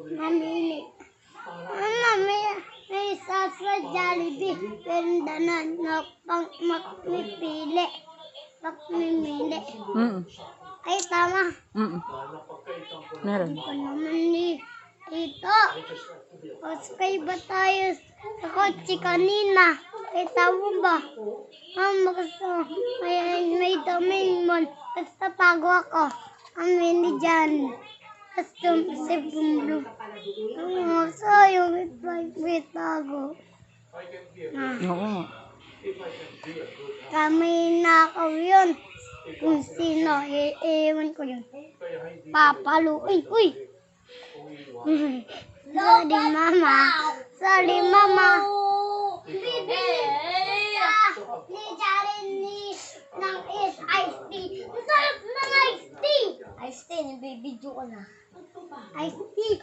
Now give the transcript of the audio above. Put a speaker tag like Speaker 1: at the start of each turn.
Speaker 1: Mamili. May isa sa Jollibee. Pero danan na pang magpipili. Magpipili. Ay, tama.
Speaker 2: Meron.
Speaker 1: Ito naman ito. Paskay ba tayo sa kotse kanina? Ay, tama ba? May domain basta pago ako. Amini dyan. Basta si Bumblue. Yung may tago.
Speaker 2: Oo.
Speaker 1: Kami nakaw yun. Kung sino, iiwan ko yun. Papaluin. Uy! Sorry, Mama. Sorry, Mama. Bibi! Ni Jaren ng iced tea. Ang sarap ng iced tea! Iced tea, nabibidyo ko na. Iced tea.